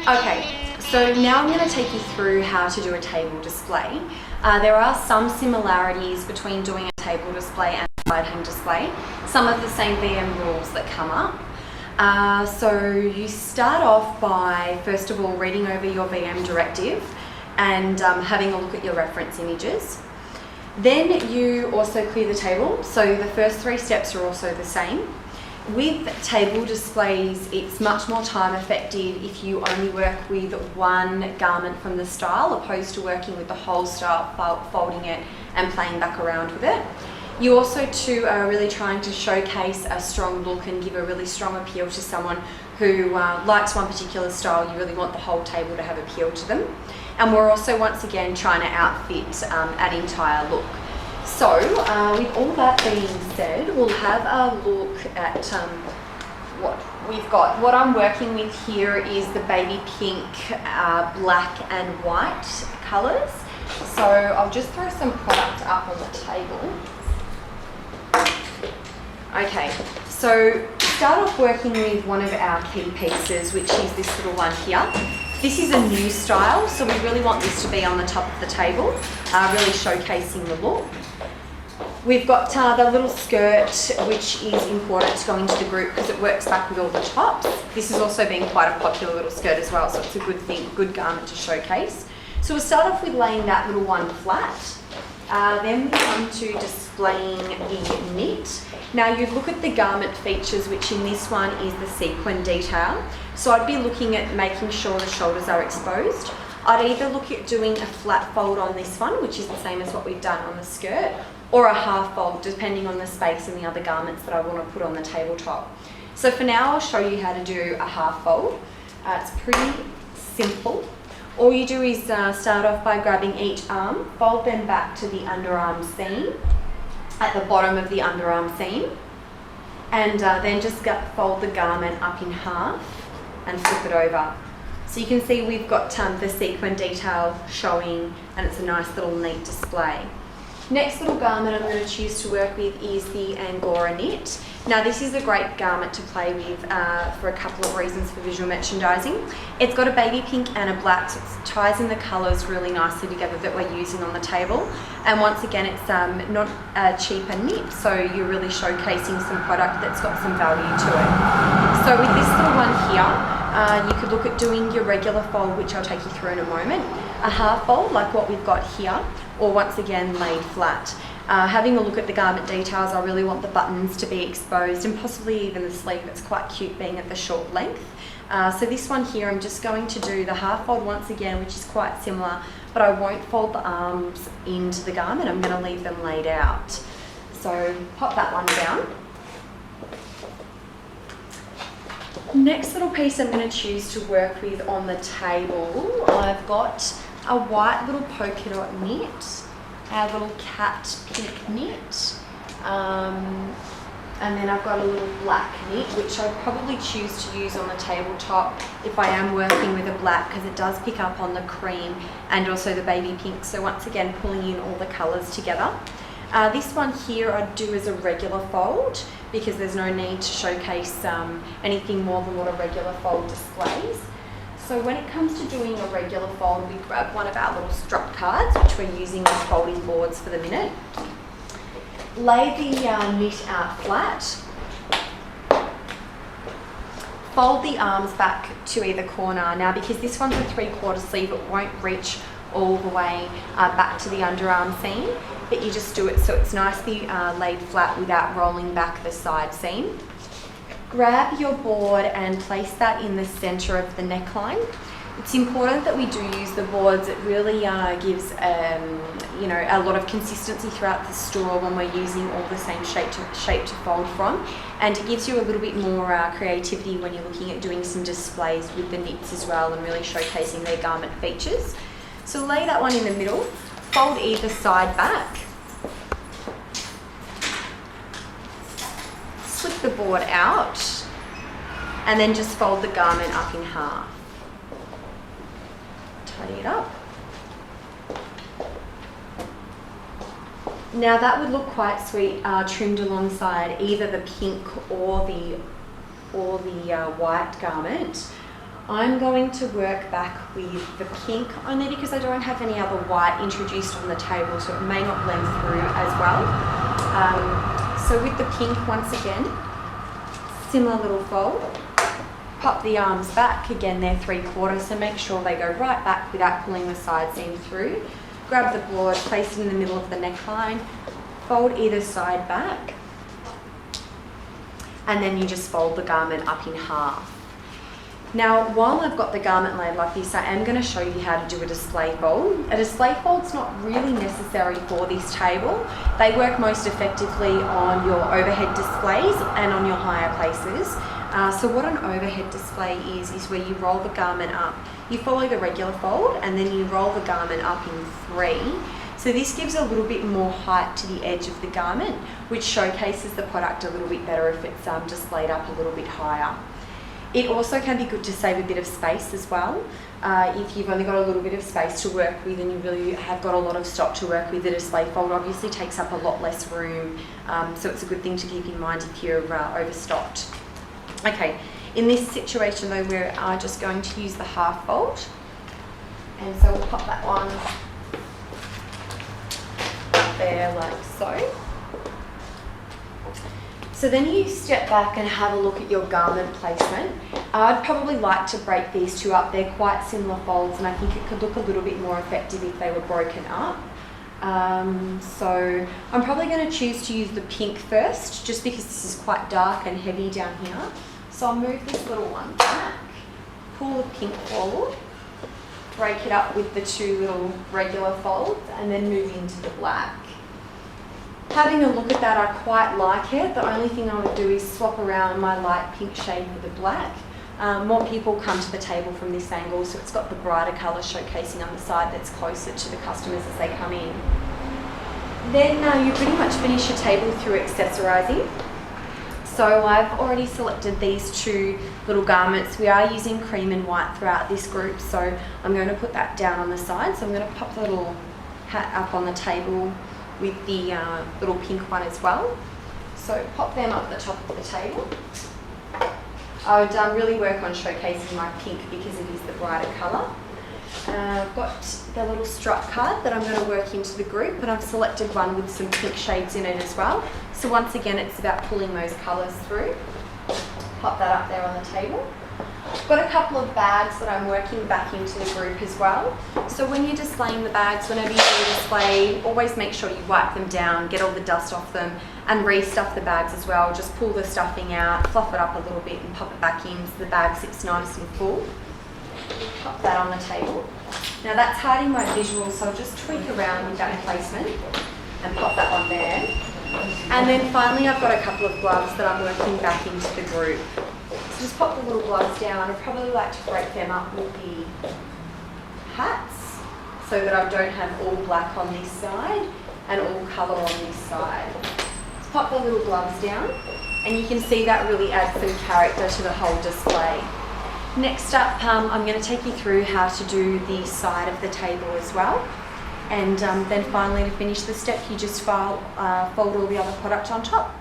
Okay, so now I'm going to take you through how to do a table display. There are some similarities between doing a table display and a side hang display. Some of the same VM rules that come up. So you start off by, first of all, reading over your VM directive and having a look at your reference images. Then you also clear the table, so the first 3 steps are also the same. With table displays, it's much more time effective if you only work with one garment from the style, opposed to working with the whole style, folding it and playing back around with it. You also too are really trying to showcase a strong look and give a really strong appeal to someone who likes one particular style. You really want the whole table to have appeal to them. And we're also once again trying to outfit an entire look. So with all that being said, we'll have a look at what we've got. What I'm working with here is the baby pink, black and white colours. So I'll just throw some product up on the table. Okay, so start off working with one of our key pieces, which is this little one here. This is a new style, so we really want this to be on the top of the table, really showcasing the look. We've got the little skirt, which is important to go into the group because it works back with all the tops. This has also been quite a popular little skirt as well, so it's a good thing, good garment to showcase. So we'll start off with laying that little one flat. Then we come to displaying the knit. Now you look at the garment features, which in this one is the sequin detail. So I'd be looking at making sure the shoulders are exposed. I'd either look at doing a flat fold on this one, which is the same as what we've done on the skirt, or a half fold, depending on the space and the other garments that I want to put on the tabletop. So for now, I'll show you how to do a half fold. It's pretty simple. All you do is start off by grabbing each arm, fold them back to the underarm seam, at the bottom of the underarm seam, and then just fold the garment up in half and flip it over. So you can see we've got the sequin detail showing, and it's a nice little neat display. Next little garment I'm going to choose to work with is the Angora knit. Now this is a great garment to play with for a couple of reasons for visual merchandising. It's got a baby pink and a black, so it ties in the colours really nicely together that we're using on the table. And once again, it's not a cheaper knit, so you're really showcasing some product that's got some value to it. So with this little one here, you could look at doing your regular fold, which I'll take you through in a moment, a half fold like what we've got here, or once again laid flat. Having a look at the garment details, I really want the buttons to be exposed and possibly even the sleeve. It's quite cute being at the short length. So this one here, I'm just going to do the half fold once again, which is quite similar, but I won't fold the arms into the garment. I'm going to leave them laid out. So pop that one down. Next little piece I'm going to choose to work with on the table, I've got a white little polka dot knit, a little cat pink knit, and then I've got a little black knit, which I'd probably choose to use on the tabletop if I am working with a black, because it does pick up on the cream and also the baby pink. So once again, pulling in all the colours together. This one here I'd do as a regular fold because there's no need to showcase anything more than what a regular fold displays. So when it comes to doing a regular fold, we grab one of our little strut cards, which we're using as folding boards for the minute. Lay the knit out flat. Fold the arms back to either corner. Now, because this one's a 3/4 sleeve, it won't reach all the way back to the underarm seam, but you just do it so it's nicely laid flat without rolling back the side seam. Grab your board and place that in the center of the neckline. It's important that we do use the boards. It really gives a lot of consistency throughout the store when we're using all the same shape to fold from, and it gives you a little bit more creativity when you're looking at doing some displays with the knits as well and really showcasing their garment features. So lay that one in the middle, fold either side back, slip the board out, and then just fold the garment up in half. Tidy it up. Now that would look quite sweet, trimmed alongside either the pink or the white garment. I'm going to work back with the pink only because I don't have any other white introduced on the table, so it may not blend through as well. So with the pink, once again, similar little fold. Pop the arms back, again they're 3/4, so make sure they go right back without pulling the side seam through. Grab the board, place it in the middle of the neckline, fold either side back, and then you just fold the garment up in half. Now, while I've got the garment laid like this, I am going to show you how to do a display fold. A display fold's not really necessary for this table. They work most effectively on your overhead displays and on your higher places. So what an overhead display is where you roll the garment up. You follow the regular fold and then you roll the garment up in 3. So this gives a little bit more height to the edge of the garment, which showcases the product a little bit better if it's displayed up a little bit higher. It also can be good to save a bit of space as well. If you've only got a little bit of space to work with and you really have got a lot of stock to work with, the display fold obviously takes up a lot less room. So it's a good thing to keep in mind if you're overstocked. Okay, in this situation though, we're just going to use the half fold. And so we'll pop that one up there like so. So then you step back and have a look at your garment placement. I'd probably like to break these two up. They're quite similar folds and I think it could look a little bit more effective if they were broken up. So I'm probably going to choose to use the pink first, just because this is quite dark and heavy down here. So I'll move this little one back, pull the pink forward, break it up with the 2 little regular folds and then move into the black. Having a look at that, I quite like it. The only thing I would do is swap around my light pink shade with the black. More people come to the table from this angle, so it's got the brighter colour showcasing on the side that's closer to the customers as they come in. Then you pretty much finish your table through accessorising. So I've already selected these 2 little garments. We are using cream and white throughout this group, so I'm going to put that down on the side. So I'm going to pop the little hat up on the table with the little pink one as well. So pop them up the top of the table. I would really work on showcasing my pink because it is the brighter colour. I've got the little strut card that I'm going to work into the group, and I've selected one with some pink shades in it as well. So once again, it's about pulling those colours through. Pop that up there on the table. I've got a couple of bags that I'm working back into the group as well. So when you're displaying the bags, whenever you do a display, always make sure you wipe them down, get all the dust off them, and restuff the bags as well. Just pull the stuffing out, fluff it up a little bit and pop it back in so the bag sits nice and full. Pop that on the table. Now that's hiding my visual, so I'll just tweak around with that placement and pop that on there. And then finally I've got a couple of gloves that I'm working back into the group. So just pop the little gloves down. I'd probably like to break them up with the hats so that I don't have all black on this side and all colour on this side. Just pop the little gloves down and you can see that really adds some character to the whole display. Next up, I'm going to take you through how to do the side of the table as well. And then finally, to finish the step, you just fold all the other product on top.